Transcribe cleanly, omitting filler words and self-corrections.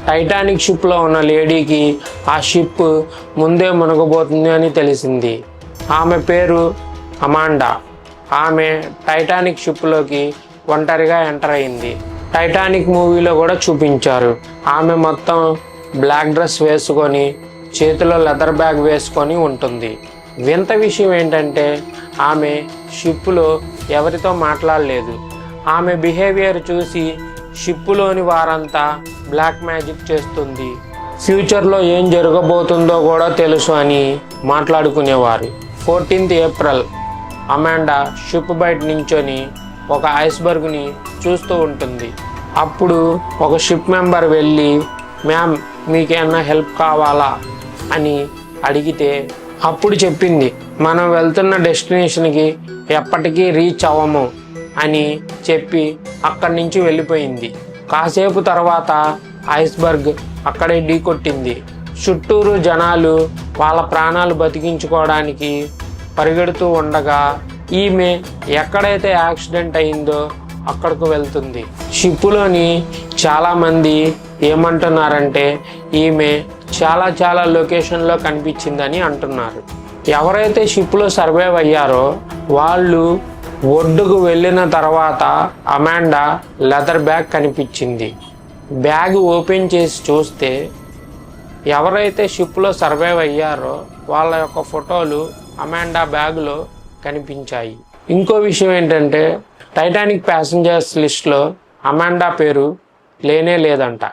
Titanic షిప్లో ఉన్న లేడీకి ఆ షిప్ ముందే మునగబోతుంది అని తెలిసింది. ఆమె పేరు అమాండా. ఆమె టైటానిక్ షిప్లోకి ఒంటరిగా ఎంటర్ అయింది. టైటానిక్ మూవీలో కూడా చూపించారు. ఆమె మొత్తం బ్లాక్ డ్రెస్ వేసుకొని చేతిలో లెదర్ బ్యాగ్ వేసుకొని ఉంటుంది. వింత విషయం ఏంటంటే ఆమె షిప్లో ఎవరితో మాట్లాడలేదు. ఆమె బిహేవియర్ చూసి షిప్పులోని వారంతా బ్లాక్ మ్యాజిక్ చేస్తుంది, ఫ్యూచర్లో ఏం జరగబోతుందో కూడా తెలుసు అని మాట్లాడుకునేవారు. 14th ఏప్రిల్ అమాండా షిప్ బయట నించొని ఒక ఐస్బర్గ్ని చూస్తూ ఉంటుంది. అప్పుడు ఒక షిప్ మెంబర్ వెళ్ళి, మ్యామ్ మీకేమన్నా హెల్ప్ కావాలా అని అడిగితే అప్పుడు చెప్పింది, మనం వెళ్తున్న డెస్టినేషన్కి ఎప్పటికీ రీచ్ అవ్వము అని చెప్పి అక్కడి నుంచి వెళ్ళిపోయింది. కాసేపు తర్వాత ఐస్బర్గ్ అక్కడే ఢీకొట్టింది. చుట్టూరు జనాలు వాళ్ళ ప్రాణాలు బతికించుకోవడానికి పరిగెడుతూ ఉండగా ఈమె ఎక్కడైతే యాక్సిడెంట్ అయిందో అక్కడకు వెళ్తుంది. షిప్పులోని చాలామంది ఏమంటున్నారంటే ఈమె చాలా లొకేషన్లో కనిపించిందని అంటున్నారు. ఎవరైతే షిప్లో సర్వైవ్ అయ్యారో వాళ్ళు ఒడ్డుకు వెళ్ళిన తర్వాత అమాండా లెదర్ బ్యాగ్ కనిపించింది. బ్యాగ్ ఓపెన్ చేసి చూస్తే ఎవరైతే షిప్లో సర్వైవ్ అయ్యారో వాళ్ళ యొక్క ఫోటోలు అమాండా బ్యాగ్లో కనిపించాయి. ఇంకో విషయం ఏంటంటే టైటానిక్ ప్యాసింజర్స్ లిస్ట్లో అమాండా పేరు లేనే లేదంట.